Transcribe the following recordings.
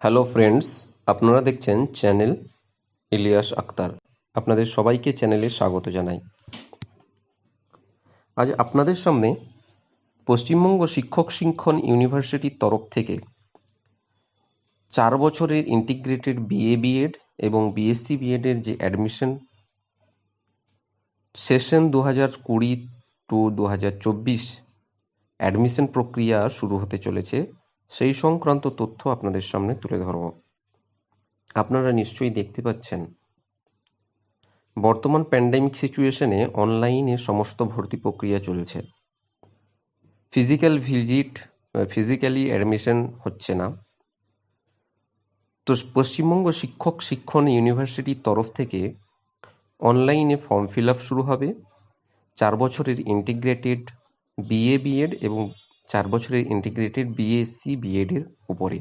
Hello friends, আপনারা দেখছেন channel Ilias Akter. আপনাদের সবাইকে চ্যানেলে স্বাগত জানাই। আজ আপনাদের সামনে পশ্চিমবঙ্গ শিক্ষক শিক্ষণ ইউনিভার্সিটির তরফ থেকে 4 বছরের ইন্টিগ্রেটেড বিএ বিএড এবং বিএসসি বিএডের যে অ্যাডমিশন সেশন 2020 টু 2024 অ্যাডমিশন প্রক্রিয়া শুরু হতে চলেছে, সেই সংক্রান্ত তথ্য আপনাদের সামনে তুলে ধরব। আপনারা নিশ্চয়ই দেখতে পাচ্ছেন বর্তমান প্যান্ডেমিক সিচুয়েশনে অনলাইনে সমস্ত ভর্তি প্রক্রিয়া চলছে। ফিজিক্যালি অ্যাডমিশন হচ্ছে না। তো পশ্চিমবঙ্গ শিক্ষক শিক্ষণ ইউনিভার্সিটির তরফ থেকে অনলাইনে ফর্ম ফিল আপ শুরু হবে 4 বছরের ইন্টিগ্রেটেড বিএ বিএড এবং 4 বছরের ইন্টিগ্রেটেড বিএসসি বিএডের উপরে।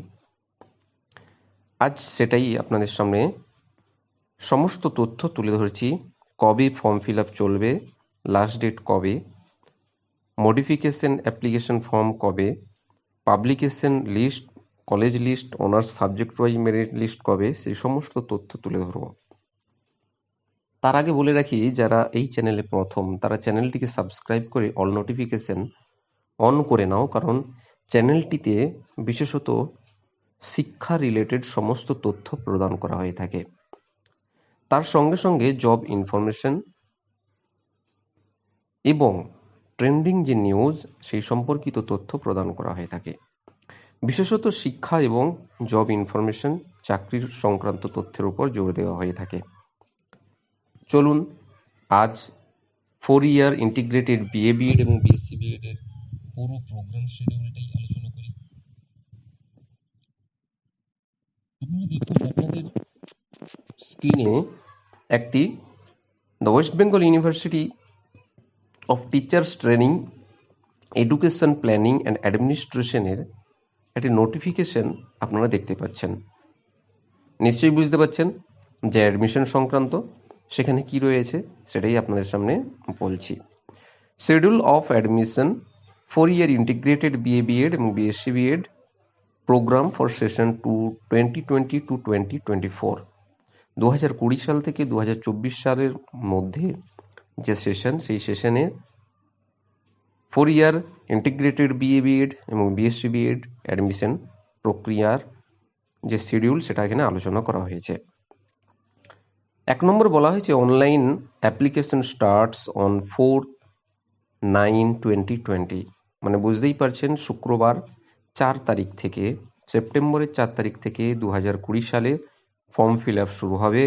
আজ সেটাই আপনাদের সামনে সমস্ত তথ্য তুলে ধরেছি। কবে ফর্ম ফিল আপ চলবে, লাস্ট ডেট কবে, মডিফিকেশন অ্যাপ্লিকেশন ফর্ম কবে, publication list, college list, honours subject wise merit list কবে, সেই সমস্ত তথ্য তুলে ধরব। তার আগে বলে রাখি, যারা এই চ্যানেলে প্রথম তারা চ্যানেলটিকে সাবস্ক্রাইব করে অল নোটিফিকেশন অন করে নাও, কারণ চ্যানেলটিতে বিশেষত শিক্ষা রিলেটেড সমস্ত তথ্য প্রদান করা হয়ে থাকে। তার সঙ্গে সঙ্গে জব ইনফরমেশন এবং ট্রেন্ডিং যে নিউজ সেই সম্পর্কিত তথ্য প্রদান করা হয়ে থাকে। বিশেষত শিক্ষা এবং জব ইনফরমেশন, চাকরির সংক্রান্ত তথ্যের উপর জোর দেওয়া হয়ে থাকে। চলুন আজ 4 ইয়ার ইন্টিগ্রেটেড বিএ বিএড এবং বিএসসি বিএড এর পুরো প্রোগ্রাম শিডিউলটাই আলোচনা করি। আপনারা দেখুন আপনাদের স্ক্রিনে একটি the West Bengal University of teachers training, education planning and অ্যাডমিনিস্ট্রেশনের একটি নোটিফিকেশন আপনারা দেখতে পাচ্ছেন। নিশ্চয়ই বুঝতে পারছেন যে অ্যাডমিশন সংক্রান্ত সেখানে কি রয়েছে, সেটাই আপনাদের সামনে বলছি। Schedule of admission 4 year integrated BA BEd এবং BSc BEd programme for session 2020 to 2024। 2020 সাল থেকে 2024 সালের মধ্যে যে সেশন, সেই সেশনে 4 ইয়ার ইন্টিগ্রেটেড বিএ বিএড এবং বিএসসি বিএড অ্যাডমিশন প্রক্রিয়ার যে শিডিউল সেটা এখানে আলোচনা করা হয়েছে। 1 নম্বর বলা হয়েছে অনলাইন অ্যাপ্লিকেশন স্টার্টস অন 4/9/2020, মানে বুঝতেই পারছেন শুক্রবার 4 তারিখ থেকে, সেপ্টেম্বরের 4 তারিখ থেকে 2020 সালে ফর্ম ফিল আপ শুরু হবে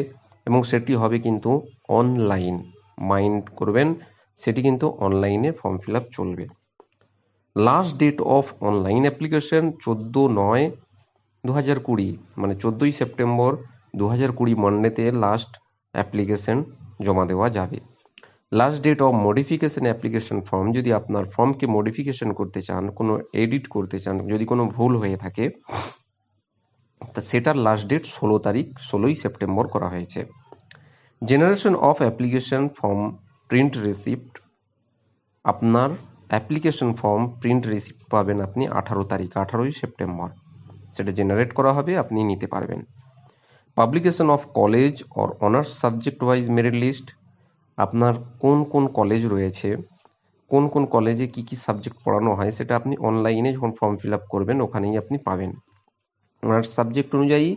এবং সেটি হবে কিন্তু অনলাইন। মাইন্ড করবেন, সেটি কিন্তু অনলাইনে ফর্ম ফিল আপ চলবে। Last date of online application 14/9/2020, মানে 14ই সেপ্টেম্বর 2020 মানডেতে লাস্ট অ্যাপ্লিকেশন জমা দেওয়া যাবে। Last date of modification application form, যদি আপনার ফর্মকে মডিফিকেশন করতে চান, কোনো এডিট করতে চান, যদি কোনো ভুল হয়ে থাকে, তা সেটার লাস্ট ডেট 16ই সেপ্টেম্বর করা হয়েছে। Generation of application form print receipt, আপনার অ্যাপ্লিকেশন ফর্ম প্রিন্ট রিসিপ্ট পাবেন আপনি 18ই সেপ্টেম্বর, সেটা জেনারেট করা হবে, আপনি নিতে পারবেন। Publication of college or honours subject wise merit list, আপনার কোন কোন কলেজ রয়েছে, কোন কোন কলেজে কি কি সাবজেক্ট পড়ানো হয়, সেটা আপনি অনলাইনে যখন ফর্ম ফিল আপ করবেন ওখানেই আপনি পাবেন। অনার্স সাবজেক্ট অনুযায়ী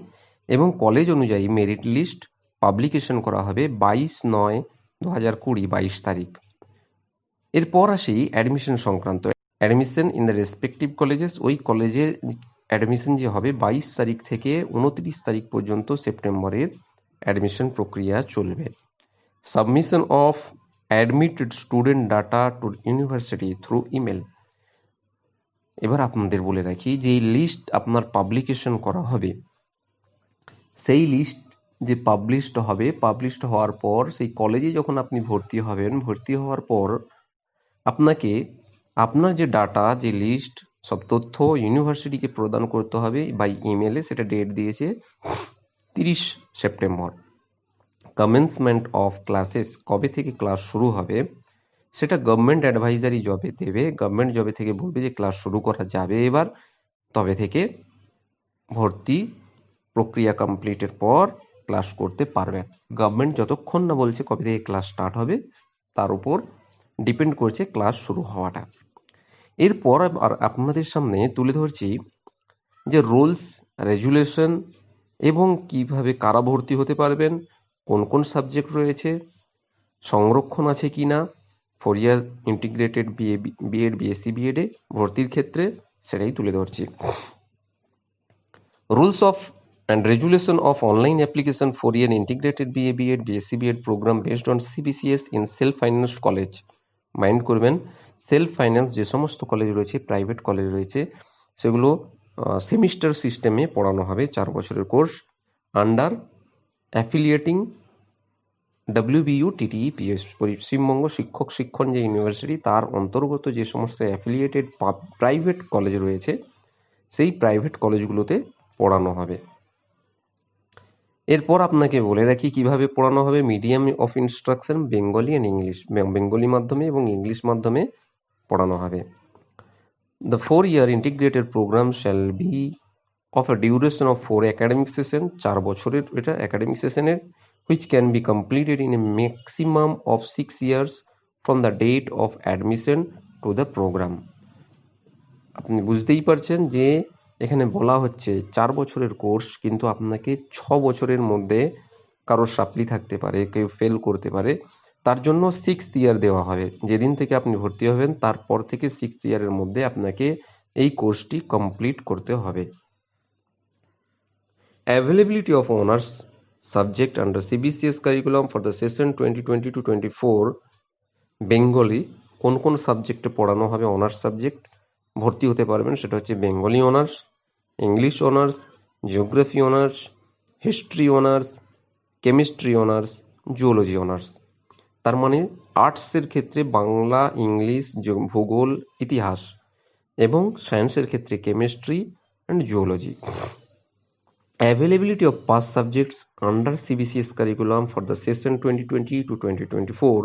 এবং কলেজ অনুযায়ী মেরিট লিস্ট পাবলিকেশন করা হবে 22/9/2020, 22 তারিখ। এরপর আসি অ্যাডমিশন সংক্রান্ত। Admission in the respective colleges, ওই কলেজের অ্যাডমিশন যে হবে 22 তারিখ থেকে 29 তারিখ পর্যন্ত সেপ্টেম্বরের অ্যাডমিশন প্রক্রিয়া চলবে। Submission of admitted student data two university through email. এবার আপনাদের বলে রাখি, যে লিস্ট আপনার পাবলিকেশন করা হবে, সেই লিস্ট যে পাবলিশড হওয়ার পর সেই কলেজে যখন আপনি ভর্তি হবেন, ভর্তি হওয়ার পর আপনাকে আপনার যে ডাটা, যে লিস্ট, সব তথ্য ইউনিভার্সিটিকে প্রদান করতে হবে বাই ইমেলে। সেটা ডেট দিয়েছে 30 সেপ্টেম্বর। কমেন্সমেন্ট অফ ক্লাসেস, কবে থেকে ক্লাস শুরু হবে সেটা গভর্নমেন্ট অ্যাডভাইজারি জবে দেবে। গভর্নমেন্ট জবে থেকে বলবে যে ক্লাস শুরু করা যাবে এবার, তবে থেকে ভর্তি প্রক্রিয়া কমপ্লিটের পর ক্লাস করতে পারবেন। গভর্নমেন্ট যতক্ষণ না বলছে কবে থেকে ক্লাস স্টার্ট হবে তার উপর ডিপেন্ড করছে ক্লাস শুরু হওয়াটা। এরপর আর আপনাদের সামনে তুলে ধরছি যে রুলস, রেগুলেশন এবং কিভাবে কারা ভর্তি হতে পারবেন, কোন কোন সাবজেক্ট রয়েছে, সংরক্ষণ আছে কি না 4 ইয়ার ইন্টিগ্রেটেড বিএড বিএসসি বিএডে ভর্তির ক্ষেত্রে, সেটাই তুলে ধরছি। Rules of and regulation of online application for an integrated BA BEd BSc BEd program based on CBCS in self-financed college। Mind করবেন, সেলফ ফাইন্যান্স যে সমস্ত কলেজ রয়েছে, প্রাইভেট কলেজ রয়েছে, সেগুলো সেমিস্টার সিস্টেমে পড়ানো হবে 4 বছরের course under affiliating WBU TTE PS Paschimbanga শিক্ষক শিক্ষণ যে ইউনিভার্সিটি তার অন্তর্গত যে সমস্ত অ্যাফিলিয়েটেড প্রাইভেট কলেজ রয়েছে সেই প্রাইভেট কলেজগুলোতে পড়ানো হবে। এরপর আপনাকে বলে রাখি কিভাবে পড়ানো হবে। Medium of instruction Bengali and English, Bengali মাধ্যমে এবং ইংলিশ মাধ্যমে পড়ানো হবে। The 4 year integrated programme shall be of a duration of 4 academic session, 4 বছরের এটা একাডেমিক সেশনের, which can be completed in a maximum of 6 years from the date of admission to the program। আপনি বুঝতেই পারছেন যে এখানে বলা হচ্ছে 4 বছরের কোর্স, কিন্তু আপনাকে 6 বছরের মধ্যে কারোর সাপ্লি থাকতে পারে, কেউ ফেল করতে পারে, তার জন্য 6 ইয়ার দেওয়া হবে। যেদিন থেকে আপনি ভর্তি হবেন তারপর থেকে 6 ইয়ারের মধ্যে আপনাকে এই কোর্সটি কমপ্লিট করতে হবে। Availability of honors subject under CBCS curriculum for the session 2020-24 Bengali, কোন কোন সাবজেক্টে পড়ানো হবে অনার্স সাবজেক্ট ভর্তি হতে পারবেন সেটা হচ্ছে Bengali honours, English honours, geography honours, history honours, chemistry honours, zoology honours. তার মানে আর্টসের ক্ষেত্রে বাংলা, ইংলিশ, ভূগোল, ইতিহাস এবং সায়েন্সের ক্ষেত্রে chemistry and zoology. Availability of past subjects under CBCS curriculum for the session 2020-2024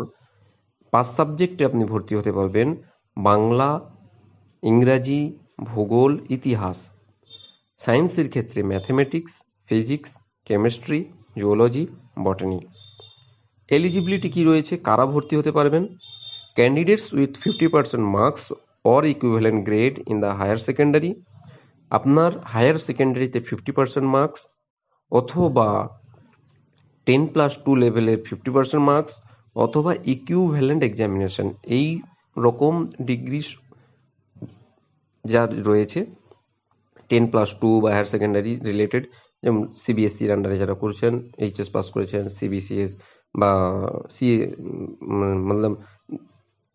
পাঁচ সাবজেক্টে আপনি ভর্তি হতে পারবেন বাংলা, ইংরাজি, ভূগোল, ইতিহাস। সায়েন্সের ক্ষেত্রে mathematics, physics, chemistry, zoology, botany. Eligibility কি রয়েছে, কারা ভর্তি হতে পারবেন? Candidates with 50% marks or equivalent grade in the higher secondary, আপনার হায়ার সেকেন্ডারিতে 50% মার্কস অথবা 10+2 লেভেলের 50% মার্কস অথবা ইকুইভ্যালেন্ট এক্সামিনেশন, এই রকম ডিগ্রি যা রয়েছে 10+2 বা হায়ার সেকেন্ডারি রিলেটেড, যেমন সিবিএসসির আন্ডারে যারা করছেন, এইচএস পাস করেছেন, সিবিসিএস বা মতলব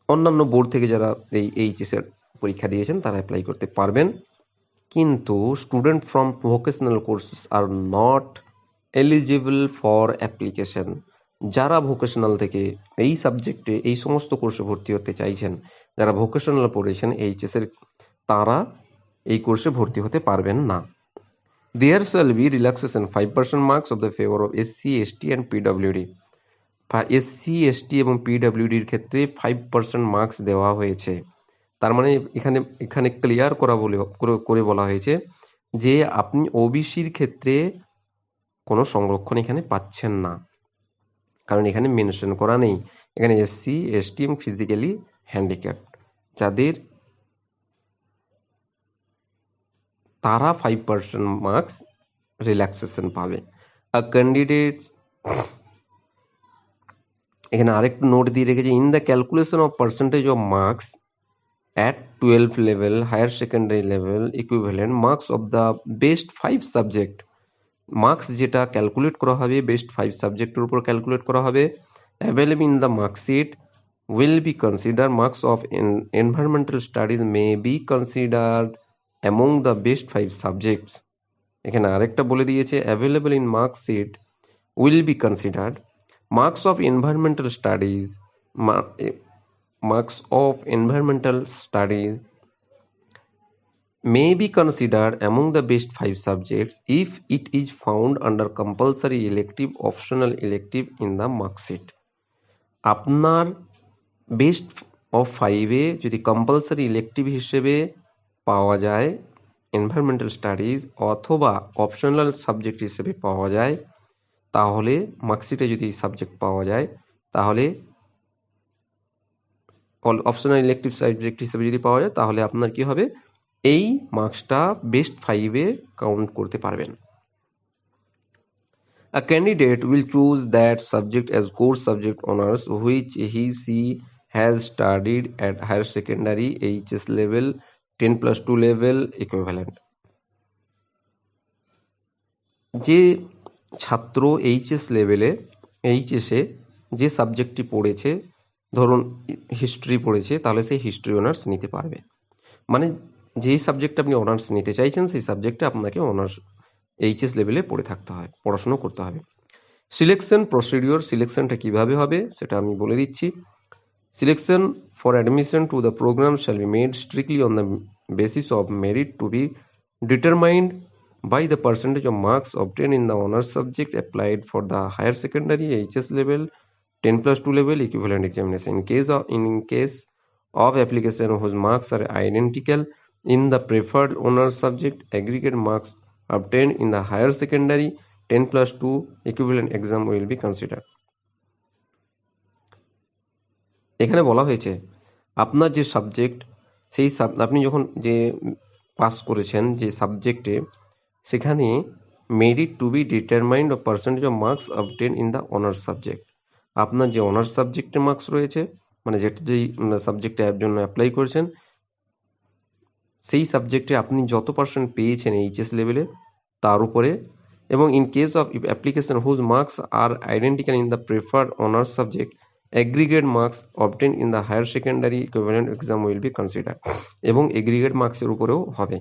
অন্যান্য বোর্ড থেকে যারা এই এইচএসের পরীক্ষা দিয়েছেন তারা অ্যাপ্লাই করতে পারবেন। কিন্তু student from vocational courses are not eligible for application. যারা ভোকেশনাল থেকে এই সাবজেক্টে এই সমস্ত কোর্সে ভর্তি হতে চাইছেন, যারা ভোকেশনাল পড়েছেন এইচএসের, তারা এই কোর্সে ভর্তি হতে পারবেন না। There shall be relaxation 5% marks of the favour of SC ST and PWD. SC ST এবং পিডব্লিউডির ক্ষেত্রে 5% মার্কস দেওয়া হয়েছে। তার মানে এখানে ক্লিয়ার করে বলা হয়েছে যে আপনি ওবিসির ক্ষেত্রে কোনো সংরক্ষণ এখানে পাচ্ছেন না, কারণ এখানে মেনশন করা নেই। এখানে এসসি এসটি এবং ফিজিক্যালি হ্যান্ডিক্যাপ যাদের, তারা 5% মার্কস রিল্যাক্সেশন পাবে। আর ক্যান্ডিডেট এখানে আরেকটু নোট দিয়ে রেখেছে, in the calculation of percentage of marks at 12 level higher secondary level equivalent marks of the best 5 subject, marks যেটা ক্যালকুলেট করা হবে বেস্ট 5 সাবজেক্টের উপর ক্যালকুলেট করা হবে, available in the marksheet will be considered marks of environmental studies may be considered among the best 5 subjects। এখানে আরেকটা বলে দিয়েছে, available in marksheet will be considered marks of environmental studies may be considered among the best 5 subjects if it is found under compulsory elective optional elective in the marksheet। আপনার best of 5-এ যদি compulsory elective হিসেবে পাওয়া যায় environmental studies অথবা optional subject হিসেবে পাওয়া যায়, তাহলে মার্কশিটে যদি সাবজেক্ট পাওয়া যায়, তাহলে অপশনাল ইলেকটিভ সাবজেক্ট হিসেবে যদি পাওয়া যায়, তাহলে আপনার কি হবে, এই মার্কসটা বেস্ট 5-এ কাউন্ট করতে পারবেন। A candidate will choose that subject as core subject honors which she has studied at higher secondary, HS level, 10+2 level equivalent. যে ছাত্র এইচএস লেভেলে, এইচএসে যে সাবজেক্টটি পড়েছে, ধরুন হিস্ট্রি পড়েছে, তাহলে সেই হিস্ট্রি অনার্স নিতে পারবে। মানে যেই সাবজেক্টে আপনি অনার্স নিতে চাইছেন, সেই সাবজেক্টে আপনাকে অনার্স এইচএস লেভেলে পড়ে থাকতে হয়, পড়াশুনো করতে হবে। সিলেকশন প্রসিডিওর, সিলেকশনটা কিভাবে হবে সেটা আমি বলে দিচ্ছি। Selection for admission to the programme shall be made strictly on the basis of merit to be determined by the percentage of marks obtained in the honors subject applied for the higher secondary HS level 10+2 level equivalent examination. In case of application whose marks are identical in the preferred honors subject, aggregate marks obtained in the higher secondary 10+2 equivalent exam will be considered. এখানে বলা হয়েছে আপনার যে subject, সেই আপনি যখন যে pass করেছেন যে সাবজেক্টে, সেখানে merit to be determined of percentage of marks obtain in the honours subject. আপনার যে অনার্স সাবজেক্টে মার্কস রয়েছে, মানে যেটা যেই সাবজেক্টে জন্য অ্যাপ্লাই করেছেন, সেই সাবজেক্টে আপনি যত পার্সেন্ট পেয়েছেন এইচএস লেভেলে, তার উপরে, এবং in case of application whose marks are identical in the preferred honours subject, aggregate marks obtain in the higher secondary equivalent exam will be consider, এবং এগ্রিগেট মার্কসের উপরেও হবে।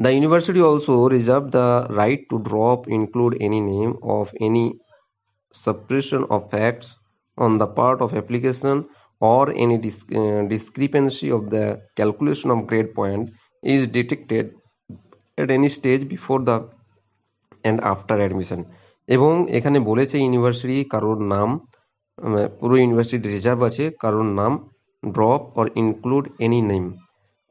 The university also reserve the right to drop, include any name of any suppression of facts on the part of application or any discrepancy of the calculation of grade point is detected at any stage before the and after admission. এবং এখানে বলেছে university কারোর নাম, পুরো university reserve আছে, কারোর নাম drop or include any name,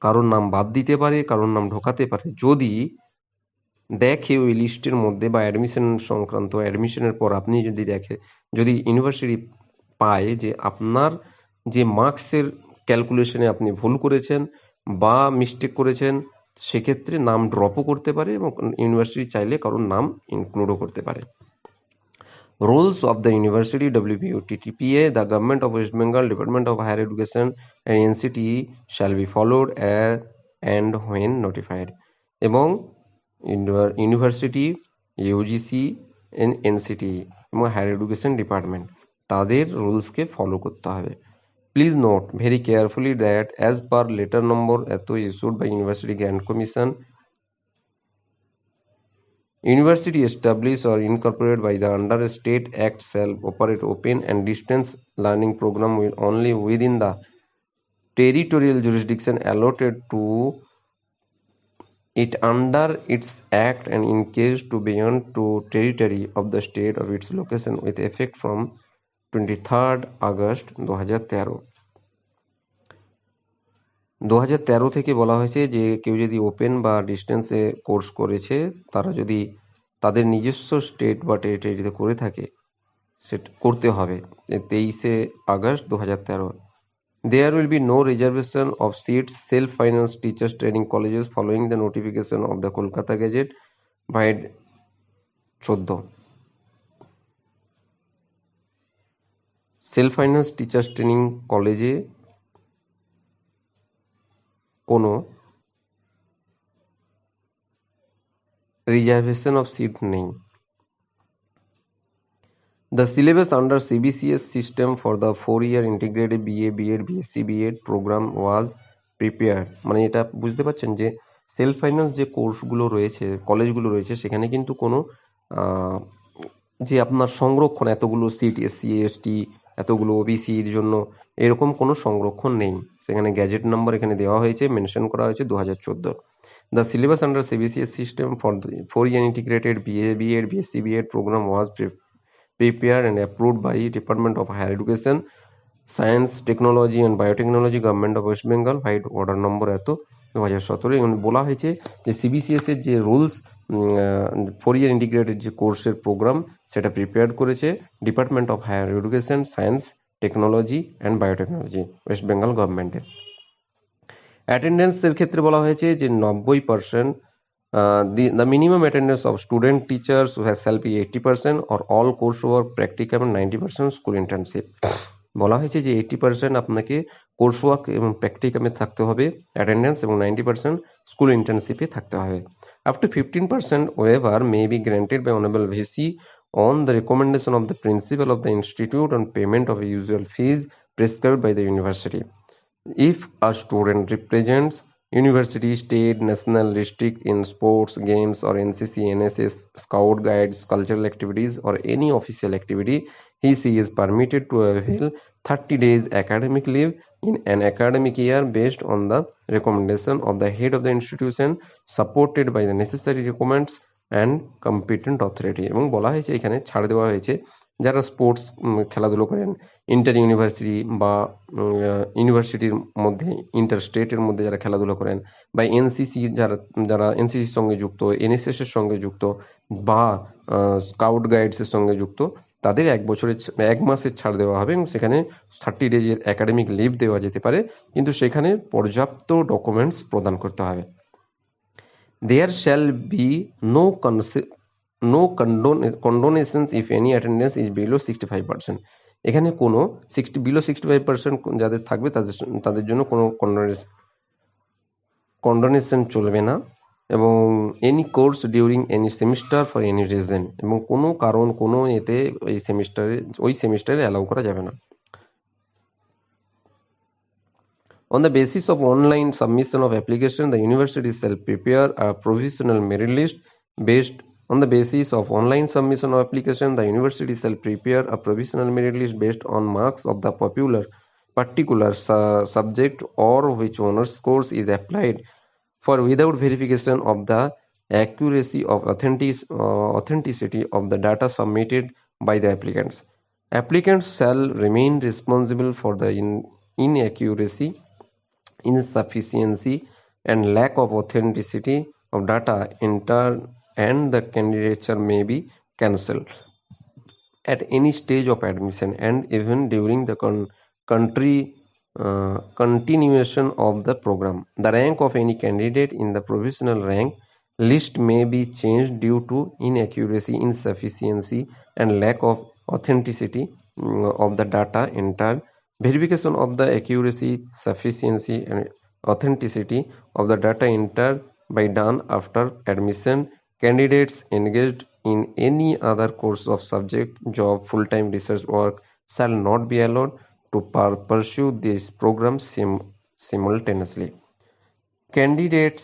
কারোর নাম বাদ দিতে পারে, কারোর নাম ঢোকাতে পারে, যদি দেখে ওই লিস্টের মধ্যে বা অ্যাডমিশন সংক্রান্ত, অ্যাডমিশনের পর আপনি যদি ইউনিভার্সিটি পায় যে আপনার যে মার্কসের ক্যালকুলেশনে আপনি ভুল করেছেন বা মিস্টেক করেছেন, সেক্ষেত্রে নাম ড্রপও করতে পারে এবং ইউনিভার্সিটি চাইলে কারোর নাম ইনক্লুডও করতে পারে। Rules of the University WPU TTPA, the Government of West Bengal, Department of Higher Education and NCT shall be followed and when notified. এবং ইউনিভার্সিটি, ইউজিসি, এনসিটি এবং হায়ার এডুকেশন ডিপার্টমেন্ট, তাদের রুলসকে ফলো করতে হবে। Please note very carefully that as per letter number এত issued by university grant commission, University established or incorporated by the under a state act shall operate open and distance learning program will only within the territorial jurisdiction allotted to it under its act and in case to beyond to territory of the state of its location with effect from 23rd August 2013। 2013 থেকে বলা হয়েছে যে কেউ যদি open বা ডিস্টেন্সে course করেছে, তারা যদি তাদের নিজস্ব স্টেট বা টেরিটরিতে করে থাকে, সেটা করতে হবে 23শে August 2013। There will be no reservation of seats self-financed teachers training colleges following the notification of the Kolkata Gazette by 14। Self-finance teachers training কলেজে কোনো রিজার্ভেশন অফ সিট নেই। The syllabus under CBCS system for the 4-year integrated BA, B.Ed, BSc, B.Ed program was prepared। মানে এটা বুঝতে পারছেন যে self finance যে কোর্সগুলো রয়েছে, কলেজগুলো রয়েছে, সেখানে কিন্তু কোনো যে আপনার সংরক্ষণ, এতগুলো সিট এসসি এসটি, এতগুলো ওবিসির জন্য এরকম কোনো সংরক্ষণ নেই। সেখানে গ্যাজেট নাম্বার এখানে দেওয়া হয়েছে, মেনশন করা হয়েছে 2014। The syllabus under CBCS system for the 4-year integrated BA, B.Ed, BSc, B.Ed program was prepared and approved by Department of Higher Education, Science, Technology and Biotechnology, Government of West Bengal by order number এত 2017 এবং বলা হয়েছে যে CBCS এর যে rules 4 year integrated যে কোর্সের programme সেটা প্রিপেয়ার করেছে department of higher education, science, technology and biotechnology, West Bengal গভর্নমেন্টের। অ্যাটেন্ডেন্সের ক্ষেত্রে বলা হয়েছে যে 90%, the minimum attendance of student teachers shall be 80% or all coursework practicum and 90% school internship। বলা হয়েছে যে 80% আপনাকে কোর্স ওয়ার্ক এবং প্র্যাকটিকামে থাকতে হবে অ্যাটেন্ডেন্স এবং 90% স্কুল ইন্টার্নশিপে থাকতে হবে। Up to 15% waiver may be granted by honourable VC on the recommendation of the principal of the institute on payment of usual fees prescribed by the university. If a student represents university, state, national, district in sports, games or NCC, NSS, Scout Guides, cultural activities or any official activity, he is permitted to avail 30 days academic leave in an academic year based on the recommendation of the head of the institution supported by the necessary documents and competent authority। এবং বলা হয়েছে এখানে ছাড় দেওয়া হয়েছে যারা sports খেলাধুলো করেন, ইন্টার ইউনিভার্সিটি বা ইউনিভার্সিটির মধ্যে ইন্টার স্টেটের মধ্যে যারা খেলাধুলো করেন, বা এনসিসি যারা এনসিসির সঙ্গে যুক্ত, এনএসএস এর সঙ্গে যুক্ত বা স্কাউট গাইডসের সঙ্গে যুক্ত, তাদের 1 মাসের ছাড় দেওয়া হবে এবং সেখানে 30 ডেজের একাডেমিক লিভ দেওয়া যেতে পারে, কিন্তু সেখানে পর্যাপ্ত ডকুমেন্টস প্রদান করতে হবে। There shall be no condonations if any attendance is below 65%। এখানে কোনো বিলো 65% যাদের থাকবে তাদের জন্য কোনো কন্ডোনেশন চলবে না, এবং any course during any semester for any reason, এবং কোনো কারণ কোনো এতে ওই সেমিস্টারে অ্যালাউ করা যাবে না। On the basis of online submission of application, the university shall prepare a provisional merit list based on the basis of online submission of application. The university shall prepare a provisional merit list based on marks of the particular subject or which honors course is applied for without verification of the accuracy of authenticity of the data submitted by the applicants. Applicants shall remain responsible for the inaccuracy, insufficiency and lack of authenticity of data entered, and the candidature may be cancelled at any stage of admission and even during the continuation of the program. The rank of any candidate in the provisional rank list may be changed due to inaccuracy, insufficiency and lack of authenticity of the data entered. Verification of the accuracy, sufficiency and authenticity of the data entered by done after admission. Candidates engaged in any other course of subject, job, full-time research work shall not be allowed to pursue this program simultaneously. Candidates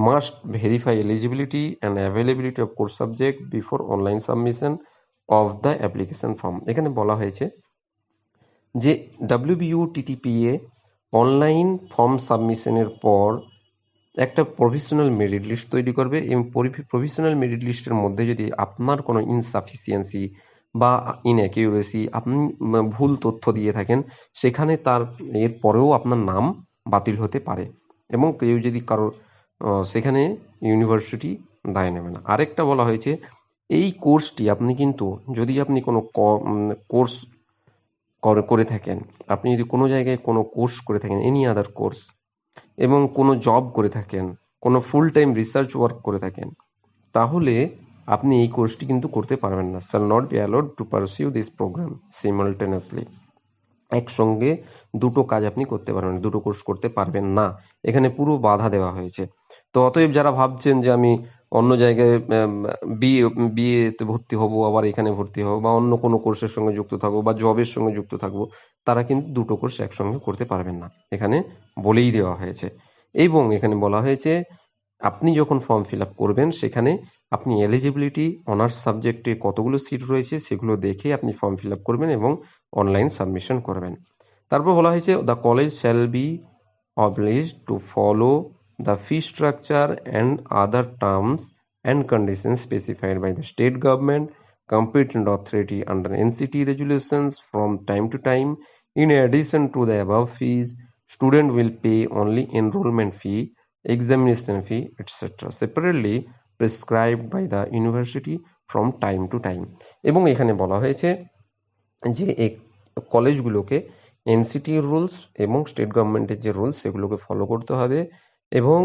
must verify eligibility and availability of course subject before online submission of the application form। এখানে বলা হয়েছে যে WBUTTPA online form সাবমিশনের পর একটা provisional merit list তৈরি করবে, এবং provisional merit লিস্টের মধ্যে যদি আপনার কোনো ইনসাফিসিয়েন্সি বা ইনঅ্যাকিউরেসি, আপনি ভুল তথ্য দিয়ে থাকেন, সেখানে এর পরেও আপনার নাম বাতিল হতে পারে, এবং কেউ যদি সেখানে ইউনিভার্সিটি দায় নেবে না। আরেকটা বলা হয়েছে এই কোর্সটি যদি আপনি কোনো কোর্স করে থাকেন, আপনি যদি কোনো জায়গায় কোনো কোর্স করে থাকেন, এনি আদার কোর্স, এবং কোনো জব করে থাকেন, কোনো ফুল টাইম রিসার্চ ওয়ার্ক করে থাকেন, তাহলে আপনি এই কোর্সটি কিন্তু করতে পারবেন না। shall not be allowed to pursue this program simultaneously। একসঙ্গে দুটো কাজ আপনি করতে পারবেন, দুটো কোর্স করতে পারবেন না, এখানে পুরো বাধা দেওয়া হয়েছে। তো অতএব যারা ভাবছেন যে আমি অন্য জায়গায় বিএতে ভর্তি হব, আবার এখানে ভর্তি হব, বা অন্য কোনো কোর্সের সঙ্গে যুক্ত থাকবো বা জবের সঙ্গে যুক্ত থাকবো, তারা কিন্তু দুটো কোর্স একসঙ্গে করতে পারবেন না, এখানে বলেই দেওয়া হয়েছে। এবং এখানে বলা হয়েছে আপনি যখন ফর্ম ফিল আপ করবেন, সেখানে আপনি এলিজিবিলিটি, অনার্স সাবজেক্টে কতগুলো সিট রয়েছে সেগুলো দেখে আপনি ফর্ম ফিল আপ করবেন এবং অনলাইন সাবমিশন করবেন। তারপর বলা হয়েছে the college shall be obliged to follow the fee structure and other terms and conditions specified by the state government competent authority under NCT regulations from time to time. In addition to the above fees, student will pay only enrollment fee examination fee, etc. separately prescribed by the university from time to time. এবং এখানে বলা হয়েছে যে এই কলেজগুলোকে NCT rules এবং state গভর্নমেন্টের যে রুলস সেগুলোকে ফলো করতে হবে এবং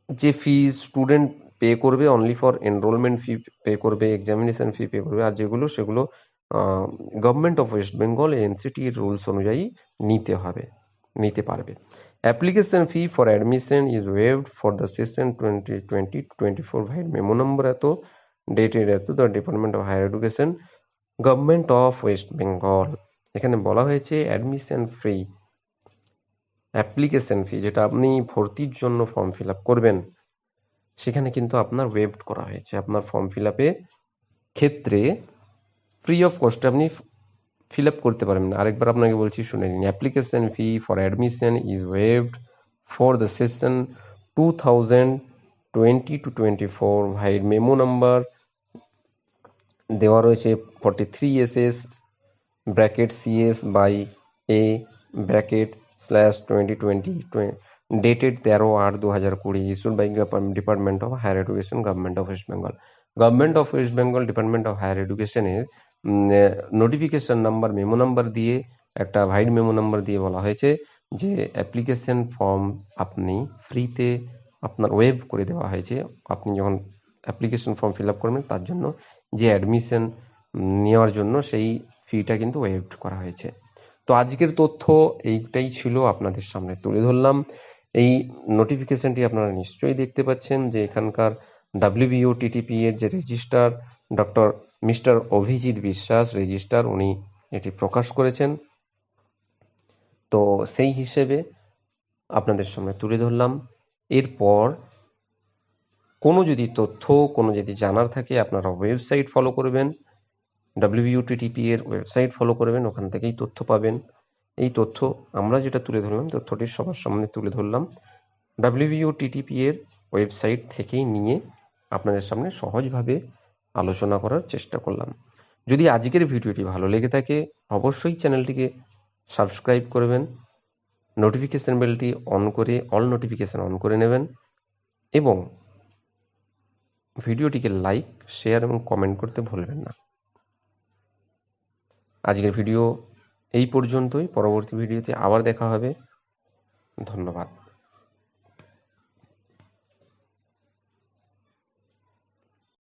যে ফিজ স্টুডেন্ট পে করবে only for enrolment fee pay করবে, এক্সামিনেশন ফি পে করবে, আর যেগুলো সেগুলো গভর্নমেন্ট অফ ওয়েস্ট বেঙ্গল এনসিটির রুলস অনুযায়ী নিতে পারবে। Application fee for admission is waived for the session 2020-24 vide memo number এত, ডেটেড এত, the department of higher education, government of West Bengal. এখানে বলা হয়েছে অ্যাডমিশন ফি, অ্যাপ্লিকেশন ফি যেটা আপনি ভর্তির জন্য ফর্ম ফিল আপ করবেন সেখানে কিন্তু আপনার ওয়েভড করা হয়েছে। আপনার ফর্ম ফিল আপের ক্ষেত্রে ফ্রি অফ কস্টে আপনি ফিল আপ করতে পারবেন না। আরেকবার আপনাকে বলছি, শুনে নিন। Application fee for admission is waived for the session 2020-24 vide memo number দেওয়া রয়েছে 43 SS bracket CS by A bracket slash 2020 dated 13/8/2020 issued by department of higher education, government of West Bengal. Government of West Bengal department of higher এডুকেশনের notification number memo number দিয়ে, একটা vide memo number দিয়ে বলা হয়েছে যে application form আপনি ফ্রিতে আপনার ওয়েভ করে দেওয়া হয়েছে। আপনি যখন অ্যাপ্লিকেশন ফর্ম ফিল আপ করবেন তার জন্য যে অ্যাডমিশন নেওয়ার জন্য সেই ফিটা কিন্তু ওয়েভড করা হয়েছে। তো আজকের তথ্য এইটাই ছিল, আপনাদের সামনে তুলে ধরলাম। এই নোটিফিকেশনটি আপনারা নিশ্চয়ই দেখতে পাচ্ছেন যে এখানকার WBOTTP এর যে রেজিস্ট্রার ডক্টর মিস্টার অভিজিৎ বিশ্বাস রেজিস্ট্রার, উনি এটি প্রকাশ করেছেন। তো সেই হিসেবে আপনাদের সামনে তুলে ধরলাম। এরপর কোনো যদি তথ্য, কোনো যদি জানার থাকে আপনারা ওয়েবসাইট ফলো করবেন, WBOTTP এর ওয়েবসাইট ফলো করবেন, ওখান থেকেই তথ্য পাবেন। এই তথ্য আমরা যেটা তুলে ধরলাম, তথ্যটি সবার সামনে তুলে ধরলাম WBOTTP এর ওয়েবসাইট থেকেই নিয়ে আপনাদের সামনে সহজভাবে আলোচনা করার চেষ্টা করলাম। যদি আজকের ভিডিওটি ভালো লেগে থাকে অবশ্যই চ্যানেলটিকে সাবস্ক্রাইব করবেন, নোটিফিকেশন বেলটি অন করে অল নোটিফিকেশন অন করে নেবেন এবং ভিডিওটিকে লাইক, শেয়ার এবং কমেন্ট করতে ভুলবেন না। আজকের ভিডিও এই পর্যন্তই, পরবর্তী ভিডিওতে আবার দেখা হবে। ধন্যবাদ।